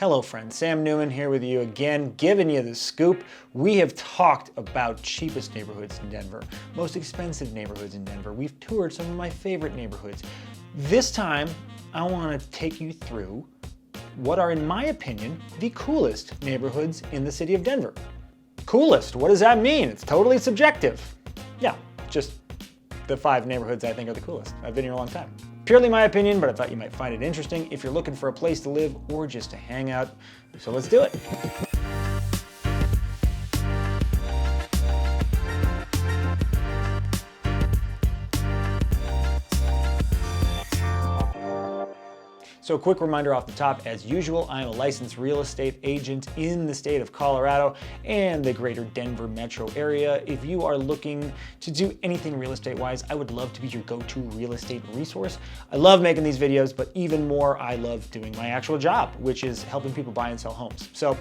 Hello friends, Sam Newman here with you again, giving you the scoop. We have talked about cheapest neighborhoods in Denver, most expensive neighborhoods in Denver. We've toured some of my favorite neighborhoods. This time, I want to take you through what are, in my opinion, the coolest neighborhoods in the city of Denver. Coolest, what does that mean? It's totally subjective. Yeah, just the 5 neighborhoods I think are the coolest. I've been here a long time. Purely my opinion, but I thought you might find it interesting if you're looking for a place to live or just to hang out. So let's do it. So a quick reminder off the top, as usual, I am a licensed real estate agent in the state of Colorado and the greater Denver metro area. If you are looking to do anything real estate wise, I would love to be your go-to real estate resource. I love making these videos, but even more, I love doing my actual job, which is helping people buy and sell homes. So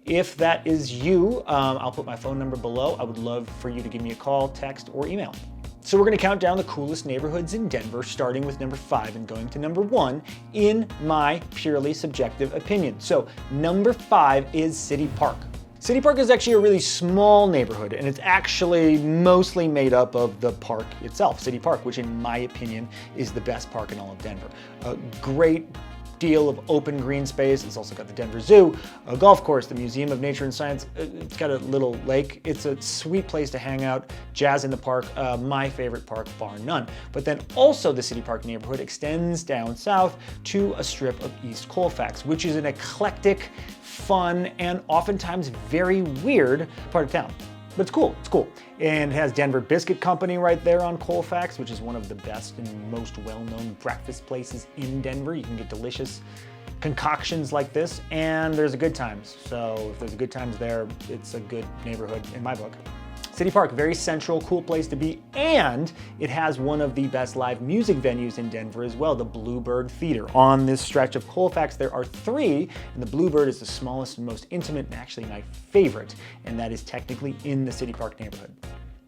if that is you, I'll put my phone number below. I would love for you to give me a call, text, or email. So we're gonna count down the coolest neighborhoods in Denver, starting with number 5 and going to number 1 in my purely subjective opinion. So number 5 is City Park. City Park is actually a really small neighborhood, and it's actually mostly made up of the park itself, City Park, which in my opinion is the best park in all of Denver. A great deal of open green space. It's also got the Denver Zoo, a golf course, the Museum of Nature and Science. It's got a little lake. It's a sweet place to hang out, jazz in the park, my favorite park bar none. But then also the City Park neighborhood extends down south to a strip of East Colfax, which is an eclectic, fun, and oftentimes very weird part of town. But it's cool, it's cool. And it has Denver Biscuit Company right there on Colfax, which is one of the best and most well-known breakfast places in Denver. You can get delicious concoctions like this, and there's a Good Times. So if there's a Good Times there, it's a good neighborhood in my book. City Park, very central, cool place to be, and it has one of the best live music venues in Denver as well, the Bluebird Theater. On this stretch of Colfax, there are 3, and the Bluebird is the smallest and most intimate, and actually my favorite, and that is technically in the City Park neighborhood.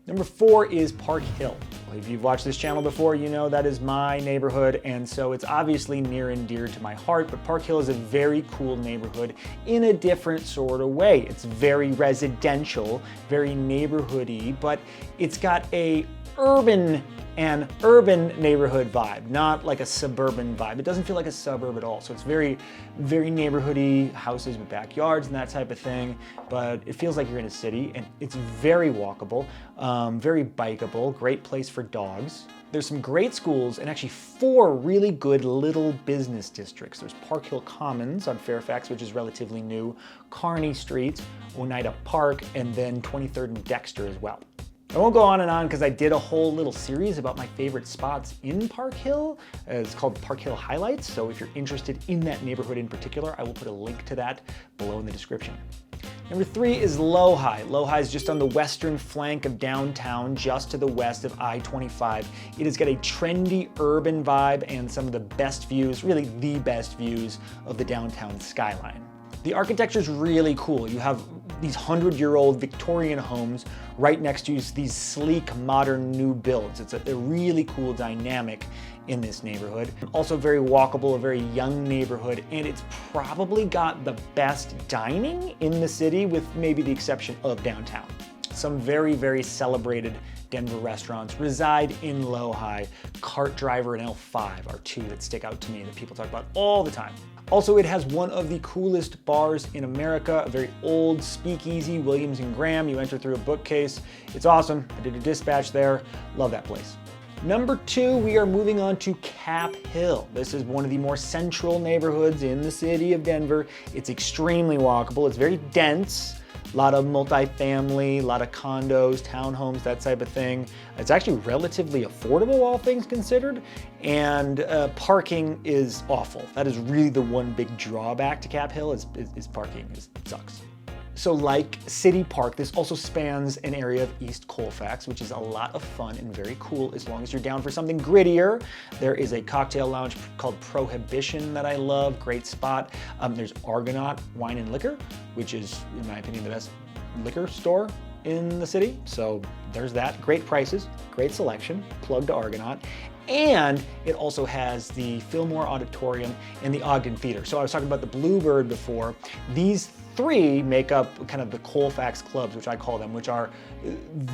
Number 4 is Park Hill. If you've watched this channel before, you know that is my neighborhood, and so it's obviously near and dear to my heart, but Park Hill is a very cool neighborhood in a different sort of way. It's very residential, very neighborhoody, but it's got a urban neighborhood vibe, not like a suburban vibe. It doesn't feel like a suburb at all. So it's very, very neighborhoody, houses with backyards and that type of thing, but it feels like you're in a city, and it's very walkable, very bikeable, great place for dogs. There's some great schools and actually 4 really good little business districts. There's Park Hill Commons on Fairfax, which is relatively new, Kearney Street, Oneida Park, and then 23rd and Dexter as well. I won't go on and on because I did a whole little series about my favorite spots in Park Hill. It's called Park Hill Highlights, so if you're interested in that neighborhood in particular, I will put a link to that below in the description. Number 3 is Loma. Loma is just on the western flank of downtown, just to the west of I-25. It has got a trendy urban vibe and some of the best views, really the best views of the downtown skyline. The architecture is really cool. You have these 100-year-old Victorian homes right next to these sleek, modern new builds. It's a really cool dynamic in this neighborhood. Also very walkable, a very young neighborhood, and it's probably got the best dining in the city with maybe the exception of downtown. Some very, very celebrated Denver restaurants reside in Loma. Cart Driver and L5 are 2 that stick out to me that people talk about all the time. Also, it has one of the coolest bars in America, a very old speakeasy, Williams and Graham. You enter through a bookcase. It's awesome. I did a dispatch there. Love that place. Number 2, we are moving on to Cap Hill. This is one of the more central neighborhoods in the city of Denver. It's extremely walkable. It's very dense. A lot of multifamily, a lot of condos, townhomes, that type of thing. It's actually relatively affordable, all things considered, and parking is awful. That is really the one big drawback to Cap Hill is parking. It sucks. So like City Park, this also spans an area of East Colfax, which is a lot of fun and very cool as long as you're down for something grittier. There is a cocktail lounge called Prohibition that I love, great spot. There's Argonaut Wine and Liquor, which is, in my opinion, the best liquor store in the city. So there's that, great prices, great selection, plug to Argonaut. And it also has the Fillmore Auditorium and the Ogden Theater. So I was talking about the Bluebird before. These three make up kind of the Colfax clubs, which I call them, which are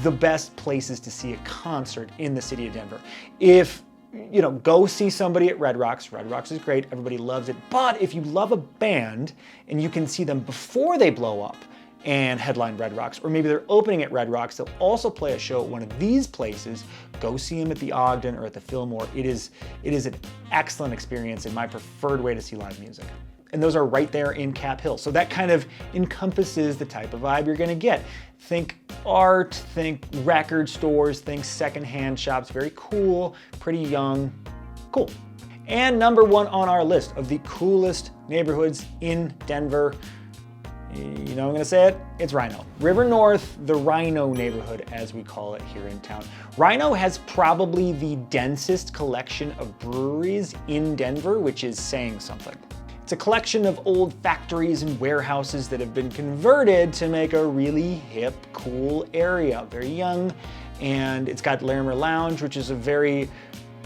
the best places to see a concert in the city of Denver. If you know, go see somebody at Red Rocks. Red Rocks is great, everybody loves it. But if you love a band and you can see them before they blow up and headline Red Rocks, or maybe they're opening at Red Rocks, they'll also play a show at one of these places, go see them at the Ogden or at the Fillmore. It is an excellent experience and my preferred way to see live music. And those are right there in Cap Hill. So that kind of encompasses the type of vibe you're gonna get. Think art, think record stores, think secondhand shops, very cool, pretty young, cool. And number one on our list of the coolest neighborhoods in Denver, you know I'm gonna say it, it's Rhino. River North, the Rhino neighborhood as we call it here in town. Rhino has probably the densest collection of breweries in Denver, which is saying something. It's a collection of old factories and warehouses that have been converted to make a really hip, cool area, very young. And it's got Larimer Lounge, which is a very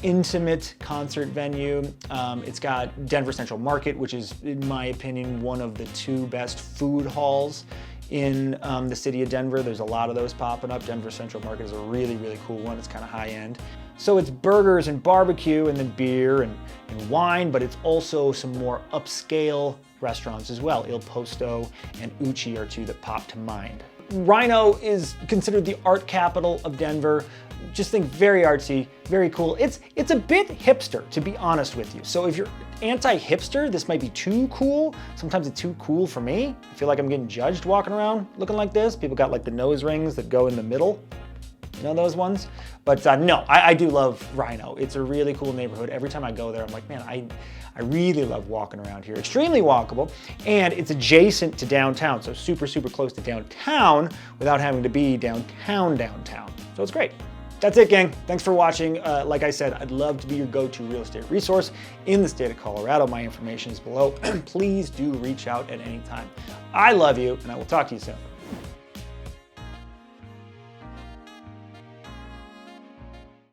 intimate concert venue. It's got Denver Central Market, which is, in my opinion, one of the two best food halls in the city of Denver. There's a lot of those popping up. Denver Central Market is a really, really cool one. It's kind of high end. So it's burgers and barbecue and then beer and wine, but it's also some more upscale restaurants as well. Il Posto and Uchi are two that pop to mind. Rhino is considered the art capital of Denver. Just think very artsy, very cool. It's a bit hipster, to be honest with you. So if you're anti-hipster, this might be too cool. Sometimes it's too cool for me. I feel like I'm getting judged walking around looking like this. People got like the nose rings that go in the middle. You know those ones? But no, I do love Rhino. It's a really cool neighborhood. Every time I go there, I'm like, man, I really love walking around here. Extremely walkable, and it's adjacent to downtown, so super, super close to downtown without having to be downtown. So it's great. That's it, gang. Thanks for watching. Like I said, I'd love to be your go-to real estate resource in the state of Colorado. My information is below. Please do reach out at any time. I love you, and I will talk to you soon.